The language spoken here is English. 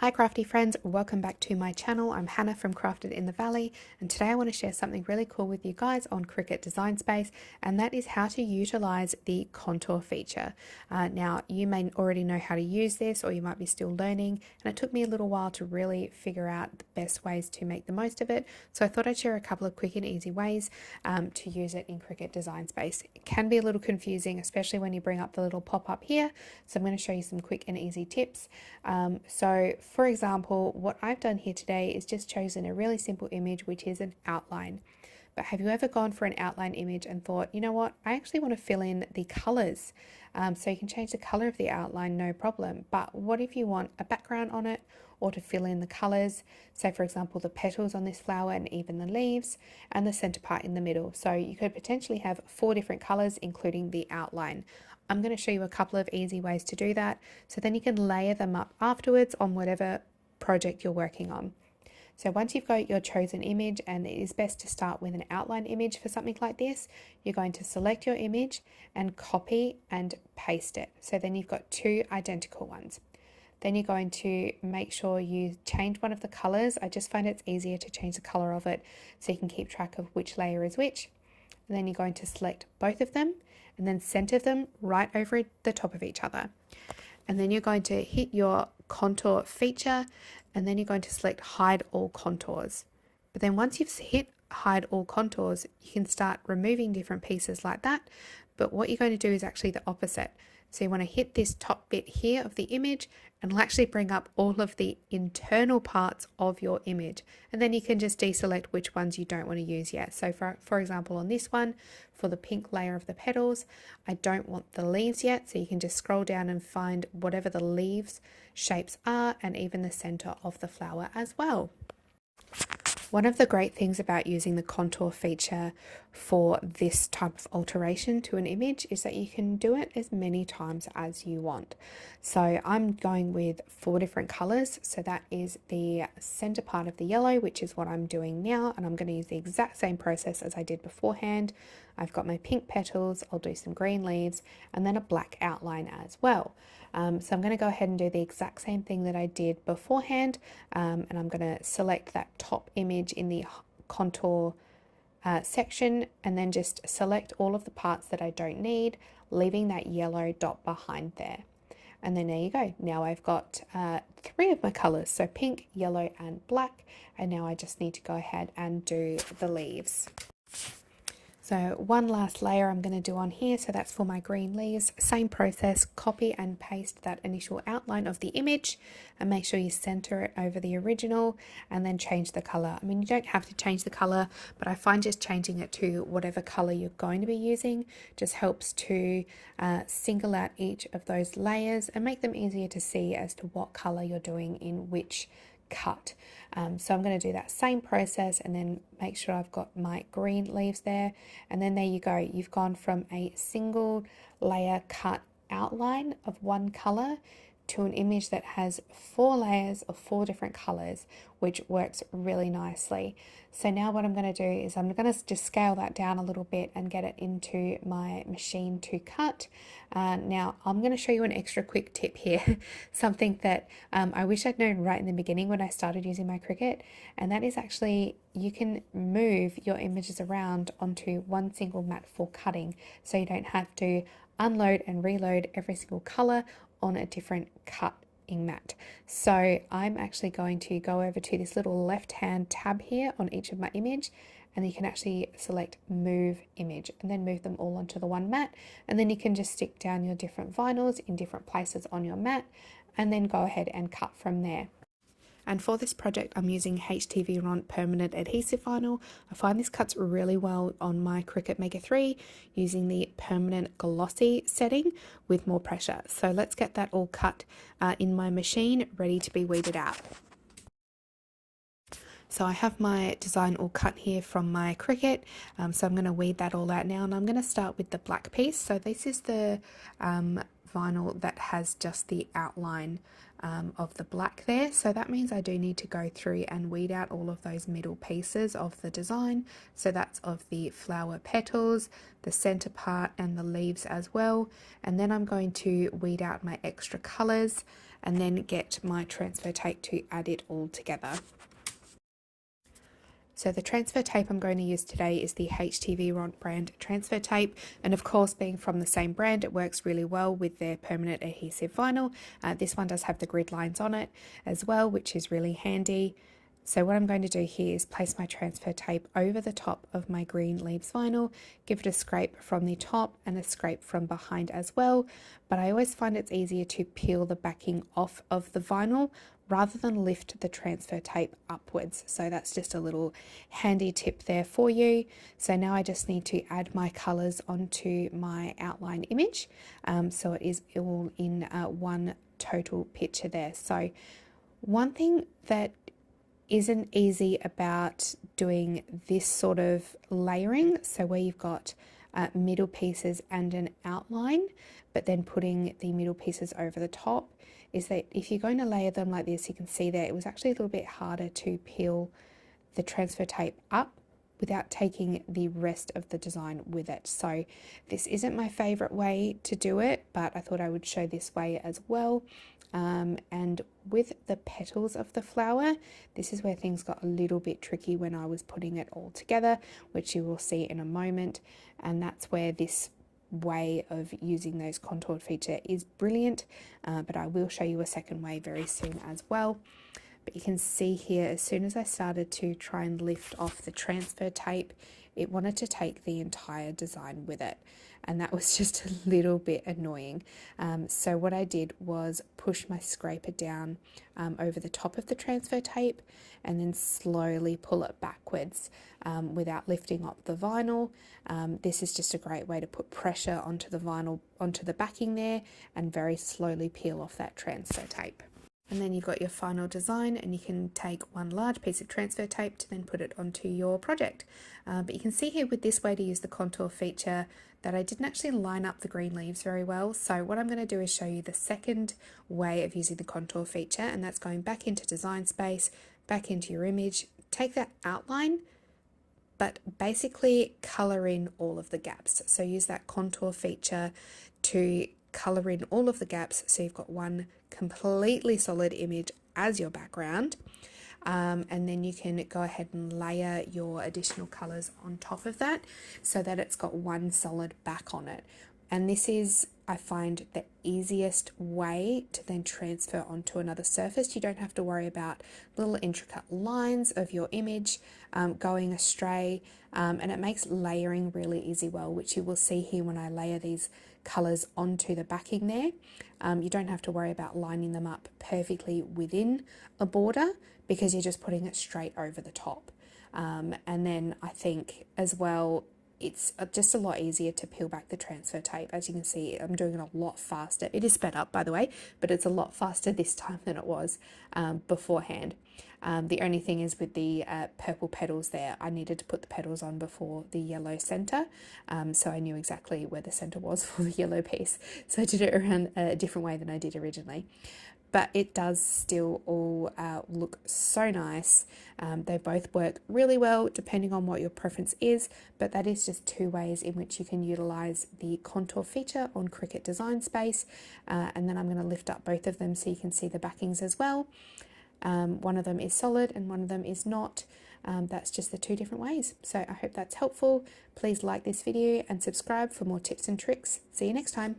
Hi crafty friends, welcome back to my channel. I'm Hannah from Crafted in the Valley, and today I want to share something really cool with you guys on Cricut Design Space, and that is how to utilize the contour feature. Now you may already know how to use this, or you might be still learning, and it took me a little while to really figure out the best ways to make the most of it. So I thought I'd share a couple of quick and easy ways to use it in Cricut Design Space. It can be a little confusing, especially when you bring up the little pop-up here. So I'm going to show you some quick and easy tips. For example, what I've done here today is just chosen a really simple image, which is an outline. But have you ever gone for an outline image and thought, you know what, I actually want to fill in the colors. So you can change the color of the outline, no problem. But what if you want a background on it, or to fill in the colors? Say for example, the petals on this flower and even the leaves and the center part in the middle. So you could potentially have 4 different colors, including the outline. I'm going to show you a couple of easy ways to do that, so then you can layer them up afterwards on whatever project you're working on. So once you've got your chosen image, and it is best to start with an outline image for something like this, you're going to select your image and copy and paste it. So then you've got 2 identical ones. Then you're going to make sure you change one of the colors. I just find it's easier to change the color of it so you can keep track of which layer is which. And then you're going to select both of them and then center them right over the top of each other. And then you're going to hit your contour feature, and then you're going to select hide all contours. But then once you've hit hide all contours, you can start removing different pieces like that. But what you're going to do is actually the opposite. So you want to hit this top bit here of the image, and it'll actually bring up all of the internal parts of your image. And then you can just deselect which ones you don't want to use yet. So for example, on this one, for the pink layer of the petals, I don't want the leaves yet. So you can just scroll down and find whatever the leaves shapes are, and even the center of the flower as well. One of the great things about using the contour feature for this type of alteration to an image is that you can do it as many times as you want. So I'm going with 4 different colors. So that is the center part of the yellow, which is what I'm doing now. And I'm going to use the exact same process as I did beforehand. I've got my pink petals, I'll do some green leaves, and then a black outline as well. So I'm going to go ahead and do the exact same thing that I did beforehand, and I'm going to select that top image in the contour section, and then just select all of the parts that I don't need, leaving that yellow dot behind there. And then there you go. Now I've got 3 of my colors, so pink, yellow, and black, and now I just need to go ahead and do the leaves. So one last layer I'm going to do on here, so that's for my green leaves. Same process, copy and paste that initial outline of the image, and make sure you center it over the original, and then change the color. I mean, you don't have to change the color, but I find just changing it to whatever color you're going to be using just helps to single out each of those layers and make them easier to see as to what color you're doing in which cut. So I'm going to do that same process, and then make sure I've got my green leaves there, and then there you go. You've gone from a single layer cut outline of one color to an image that has 4 layers of 4 different colors, which works really nicely. So now what I'm going to do is I'm going to just scale that down a little bit and get it into my machine to cut. Now I'm going to show you an extra quick tip here, something that I wish I'd known right in the beginning when I started using my Cricut, and that is actually you can move your images around onto one single mat for cutting, so you don't have to unload and reload every single color on a different cutting mat. So I'm actually going to go over to this little left hand tab here on each of my image, and you can actually select move image and then move them all onto the one mat, and then you can just stick down your different vinyls in different places on your mat and then go ahead and cut from there. And for this project, I'm using HTV Ron permanent adhesive vinyl. I find this cuts really well on my Cricut Maker 3 using the permanent glossy setting with more pressure. So let's get that all cut in my machine, ready to be weeded out. So I have my design all cut here from my Cricut, so I'm going to weed that all out now, and I'm going to start with the black piece. So this is the vinyl that has just the outline of the black there, so that means I do need to go through and weed out all of those middle pieces of the design. So that's of the flower petals, the center part, and the leaves as well. And then I'm going to weed out my extra colors, and then get my transfer tape to add it all together. So the transfer tape I'm going to use today is the HTV brand transfer tape, and of course, being from the same brand, it works really well with their permanent adhesive vinyl. This one does have the grid lines on it as well, which is really handy. So what I'm going to do here is place my transfer tape over the top of my green leaves vinyl, give it a scrape from the top and a scrape from behind as well, but I always find it's easier to peel the backing off of the vinyl rather than lift the transfer tape upwards. So that's just a little handy tip there for you. So now I just need to add my colors onto my outline image. So it is all in one total picture there. So one thing that isn't easy about doing this sort of layering, so where you've got middle pieces and an outline, but then putting the middle pieces over the top, is that if you're going to layer them like this, you can see that it was actually a little bit harder to peel the transfer tape up without taking the rest of the design with it. So this isn't my favorite way to do it, but I thought I would show this way as well. And with the petals of the flower, this is where things got a little bit tricky when I was putting it all together, which you will see in a moment. And that's where this way of using those contoured feature is brilliant, but I will show you a second way very soon as well. But you can see here, as soon as I started to try and lift off the transfer tape, it wanted to take the entire design with it. And that was just a little bit annoying. So what I did was push my scraper down over the top of the transfer tape and then slowly pull it backwards without lifting up the vinyl. This is just a great way to put pressure onto the vinyl, onto the backing there, and very slowly peel off that transfer tape. And then you've got your final design, and you can take one large piece of transfer tape to then put it onto your project. But you can see here with this way to use the contour feature that I didn't actually line up the green leaves very well. So what I'm going to do is show you the second way of using the contour feature, and that's going back into Design Space, back into your image, take that outline, but basically color in all of the gaps. So use that contour feature to color in all of the gaps, so you've got one completely solid image as your background, and then you can go ahead and layer your additional colors on top of that so that it's got one solid back on it. And this is, I find, the easiest way to then transfer onto another surface. You don't have to worry about little intricate lines of your image going astray, and it makes layering really easy which you will see here when I layer these colors onto the backing there. You don't have to worry about lining them up perfectly within a border because you're just putting it straight over the top. And then I think as well, it's just a lot easier to peel back the transfer tape. As you can see, I'm doing it a lot faster. It is sped up, by the way, but it's a lot faster this time than it was beforehand. The only thing is with the purple petals there, I needed to put the petals on before the yellow center, so I knew exactly where the center was for the yellow piece. So I did it around a different way than I did originally. But it does still all look so nice. They both work really well depending on what your preference is, but that is just two ways in which you can utilize the contour feature on Cricut Design Space. And then I'm going to lift up both of them so you can see the backings as well. One of them is solid and one of them is not. That's just the two different ways. So I hope that's helpful. Please like this video and subscribe for more tips and tricks. See you next time.